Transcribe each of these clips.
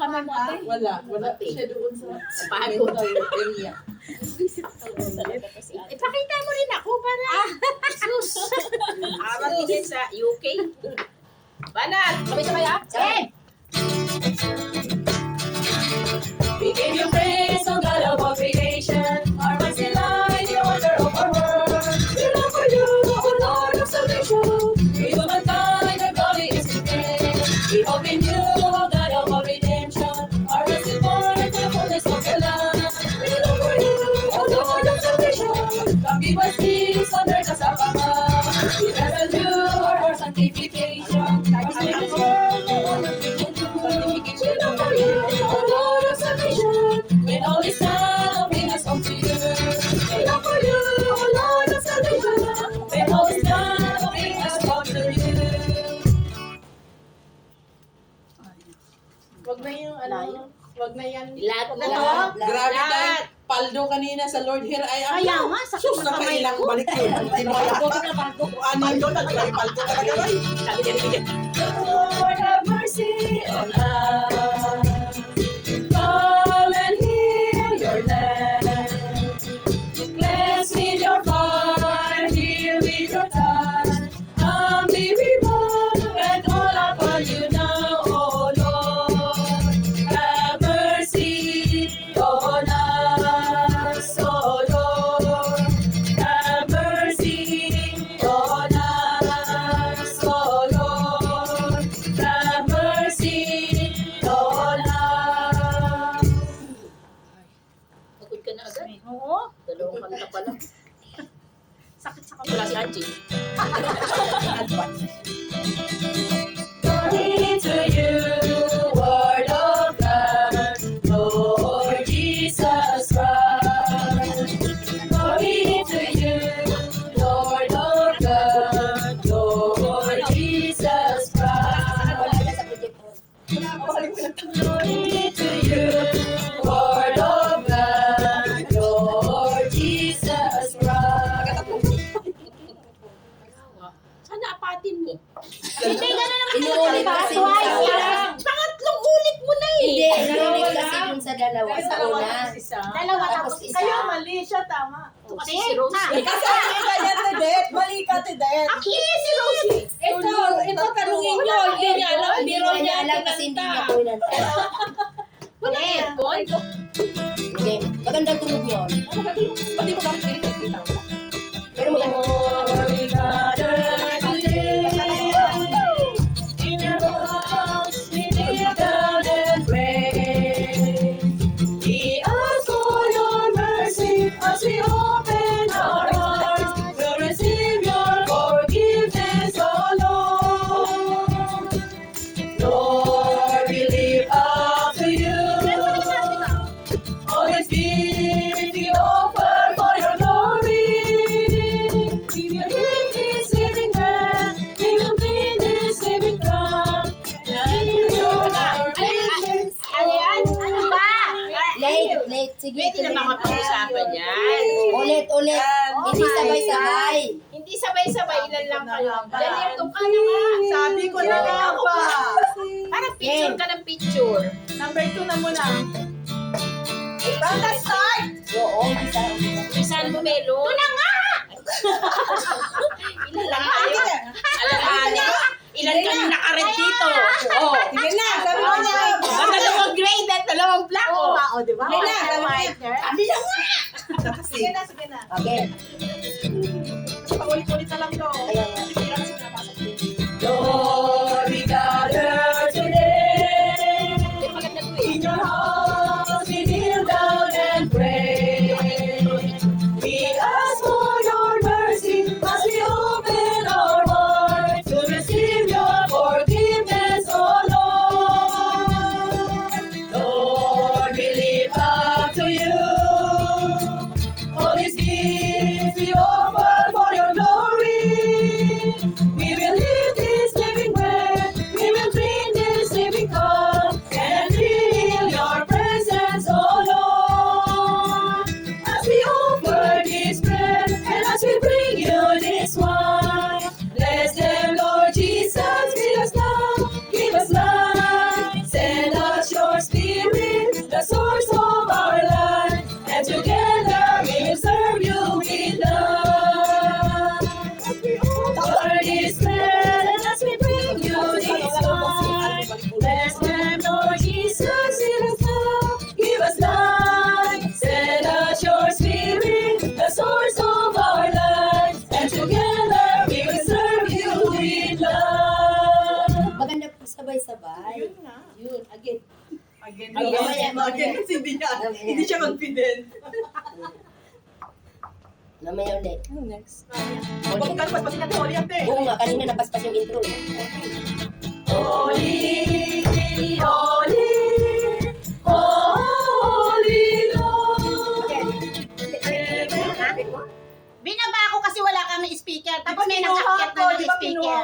kami mo ate. Wala siya doon sa Pagod. area. Ipakita mo rin ako para. Sus. Matigil sa UK. Banat. Sabay-sabay ah. Sige. We give you praise, O God of all creation. Our minds delight in the wonder of our world. We love for you, O Lord of salvation. We will mankind, our glory is today. We hope in you, O God of all redemption. Our rest is born in the fullness of your love. We love for you, O Lord of salvation. Come give us peace on earth as above. We reverence you, our sanctification. Our sanctification. We love for you, O Lord of salvation. When all is done, bring us home to you. We love for you, O Lord of salvation. When all is done, bring us home to you. Wag na yung ano, wag na yan. Lahat na to. Grabe tayo. Paldo kanina sa Lord here ay ako. Kaya nga, sakit Sus, ng kamay nakailang ko. balik yun. Hindi mo kaya. Ano yun? Nagkaya paldo talaga ba? Sabi niya, Lord have mercy on us. Come and heal your land. Cleanse with your fire, heal with your touch. Come be reborn and all upon you now, O Lord. Have mercy on us, O Lord. Have mercy on us, O Lord. Have mercy on us. pagod ka na agad. Oo. Dalawang kanta pa lang. Sakit sa Wala si Angie. Glory to you, Word of God, Lord Jesus Christ. Glory to you, Lord of God, Lord Jesus Christ. Glory to you, Word of God, Lord Jesus Christ. Sana apatin mo. Hindi, gano'n naman Inuulit diba? kasi Twice yung sa lang. Pangatlong ulit mo na eh. Hindi, narinig kasi yung sa dalawa sa una. Dalawa tapos Tapos isa. isa. Mali siya, tama. Kasi si Rosie. Kasi ang ganyan na det. Mali ka, Tidet. Actually, si Rosie. Ito, tanungin nyo. Hindi niya alam. Hindi mo niya alam kasi hindi niya po inanta. Wala aircon. Hindi, magandang tunog yun. Pati mo kami pinipita. Pero maganda. Lord, we gather today. In your house, we kneel down and pray. We ask for your mercy as we open our hearts to receive your forgiveness, oh Lord. Lord, we live up to you. All these gifts we offer for your glory. Give your gift is living breath, give your gift is living God. And your patience. Ano yan? Ano ba? Late. Sige, Pwede na makapag-usapan yan. Ulit. Hindi sabay-sabay. Hindi sabay-sabay, ilan lang kayo. Ganito ka na nga. Sabi ko na nga ba. Parang picture ka ng picture. Number 2 na muna. Banda start! Oo, isa. Bisan mo, Melo. Ito na nga! Ilan lang kayo? Ilan kami nakared dito? Oh. Sige na, sabi mo niya. Dalawang grade at dalawang black. Oo, Oh. di ba? Sige na, sabi mo niya. Sabi lang nga. Sige na, sige na. Okay. Paulit-ulit na lang to. Kaya nga. Lord, we gather today. Maganda to eh. In your house, we kneel down and pray. We ask for your mercy as we open our hearts to receive your forgiveness, oh Lord. Lord, we live up to you. All these gifts we offer for your glory. Again, hindi siya confident. Mamaya ulit. Next. Huwag ka paspasin natin, huli ate. Oo nga, kanina napaspas yung intro. Holy, holy, holy Lord. Binaba ako kasi wala kami speaker. Tapos may nakakit na ng speaker.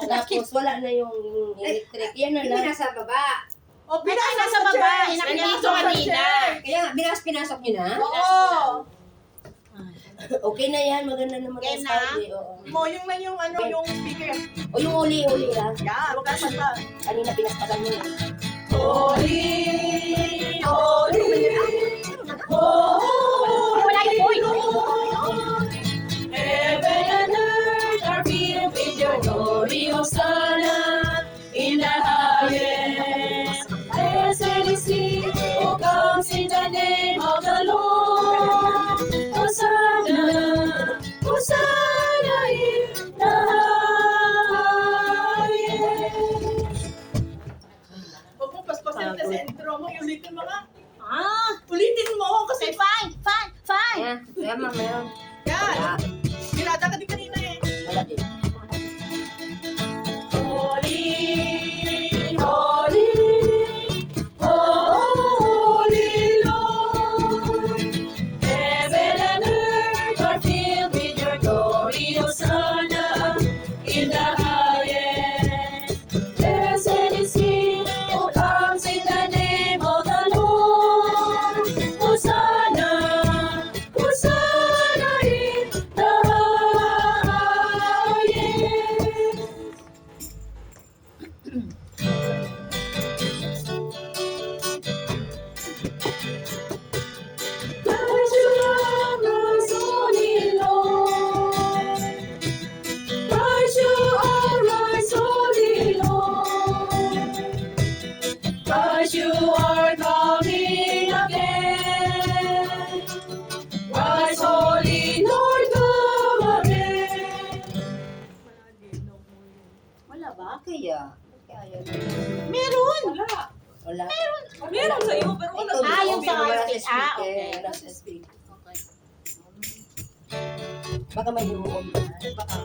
Tapos wala na yung electric. Yan na lang. Nasa baba. O, Ay, nasa baba. Inakito kanina. Kaya nga, pinasok niyo na? Oo. Okay na yan, maganda naman Okay ang na? sound eh. Oo. Mo, yung na yung ano, yung speaker. O yung uli ha. Yan, huwag ka paspas. Kanina pinaspasan mo na. Holy, holy, Wala yung point. heaven and earth are filled with your glory, Hosanna in the highest. Blessed is he who comes in the name of the Lord. Hosanna, Hosanna in the highest. Huwag mo paspasin natin sa intro mo. Ulitin mo nga. Ah, Ulitin mo kasi. okay, fine, fine, fine. Ayan, kaya mamaya. Yan. Ginada ka din kanina eh. Wala din. Holy, holy, holy Lord. Heaven and earth are filled with your glory, Hosanna in the highest. Blessed is he who comes in the name of the Lord. Hosanna, Hosanna in the highest. Praise you, our holy Lord. Praise you, our holy Lord. Praise you are coming again. Praise holy Lord, come again. Wala ba? Kaya. Kaya. Meron. Wala. Meron sa'yo, pero wala Ito, Ah, yung sa wala speaker. Ah, okay. Wala sa speaker. Baka may humuon pa. Baka.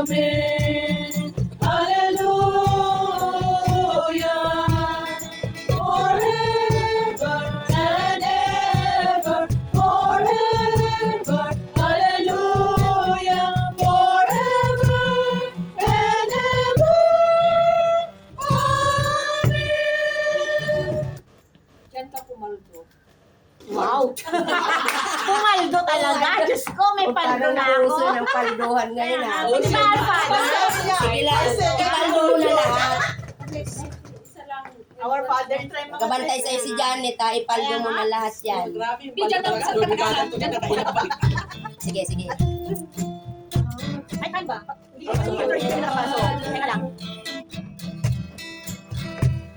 Amen. Hallelujah. Forever and ever. Forever. Hallelujah. Forever and ever. Amen. Wow. Pumaldo talaga. Diyos ko, may paldo na Parang ako. uso ng palduhan ngayon ha. Di ba, Alfano? Sige lang, ipaldo mo na lahat. Our Father, try mo. Magabantay sa'yo si Janet ha, ipaldo mo na lahat yan. Grabe yung Diyan lang sa tabi-kanan. Sige, sige. Ay, ba? Hindi na pasok. Teka lang.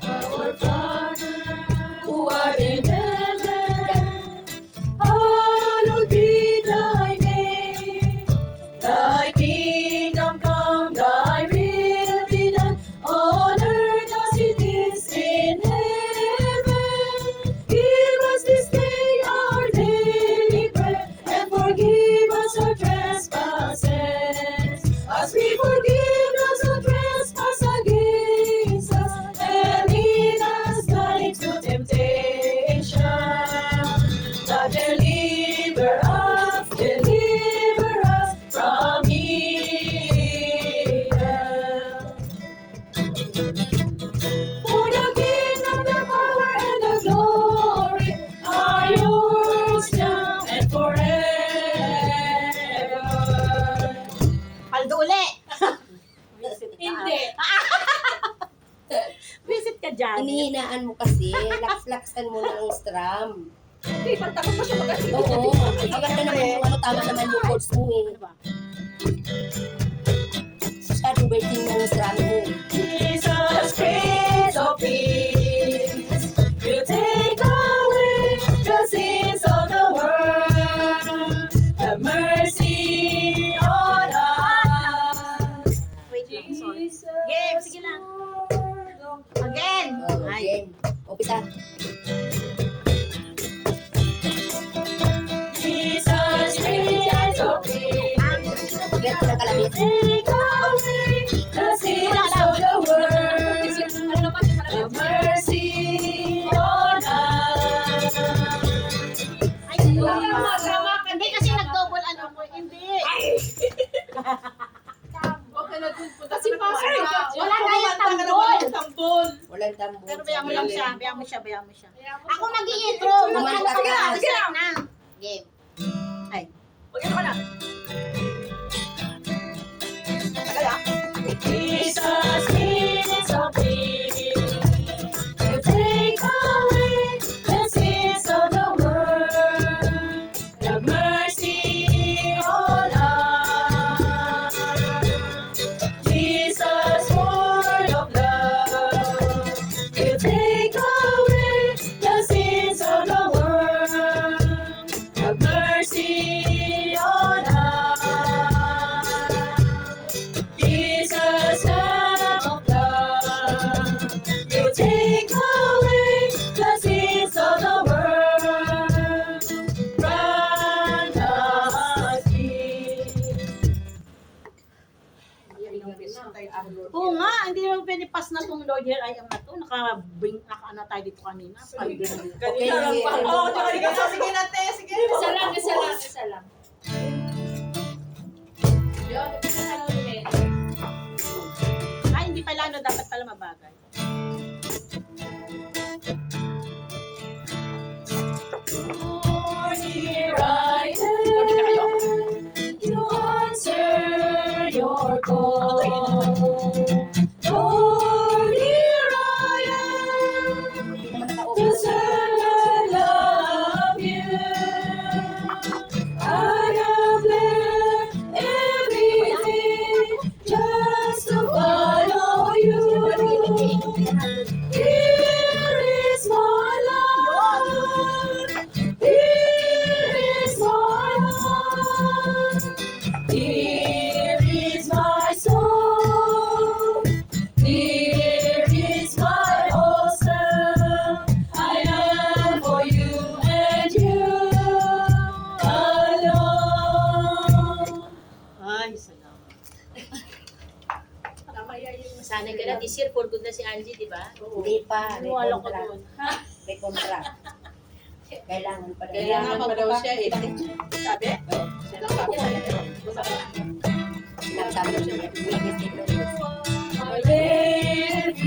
Our Father, who art in heaven, hallowed be thy name. Thy kingdom come, thy will be done, on earth as it is in heaven. Give us this day our daily bread, and forgive us our trespasses, as we forgive those who trespass against us. And lead us not into temptation, but deliver us from evil. For the kingdom, the power, and the glory are yours now and forever. Paldo uli. Hindi. Visit ka dyan. Inihinaan mo kasi, laks-laksan mo na ang strum. Okay, pagtakot mo siya mag-asip. Oo, maganda naman yung ano, tama naman yung chords mo eh. Ano ba? Masyadong breaking ng strum mo. Jesus, Prince of Peace, you take away the sins of the world. Have mercy on us. Wait lang, sorry. Jesus, Game, sige lang. Umpisa. Jesus, Prince of Peace, Get ko ng kalabit. take away the sins of the world. Have mercy on us. Ay, hindi kasi nag-double ano ko. Hindi. Kasi pasok ka. Wala na yung tambol. Walang tambol. Pero bayaan mo lang siya. Bayaan mo siya. Ako mag-i-intro. Mag-ano ka na. Select na. Game. Ay. Mag-ano ka na? Jesus, Prince of Peace, you take away the sins of the world. Have mercy on us. Jesus, Lord of love, you take away the sins of the world. Have mercy on us. Jesus, Lamb of God, you take away the sins of the world. Grant us peace. Oo nga, hindi naman pinipas na itong Lord here I am na ito. Naka-ano tayo dito kanina. Kanina lang pa. Oo, sige na, te. Sige. Isa lang. Ay, hindi pala ano, dapat pala mabagay. Lord, here I am to answer your call. Lord, here I am to serve and love you. I have left everything just to follow you. Here is my life. Here is my heart. Here is my soul. Here is my whole self. I am for you and you alone. Ay, salamat. Sanay ka na. This year, for good na si Angie, di ba? Hindi pa. May Wala ko kontra. doon. May kontra. Kailangan pa rin. Kailangan pa daw siya eh. Sabi? Siya lang sabi sa'yo. Nagsabi siya. May mistake na yun. My refuge.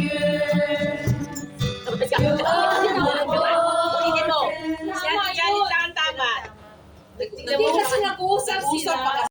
You are my Ulitin mo. fortress. Si Angie, ganit lang ang tama. Hindi kasi nag-uusap sila.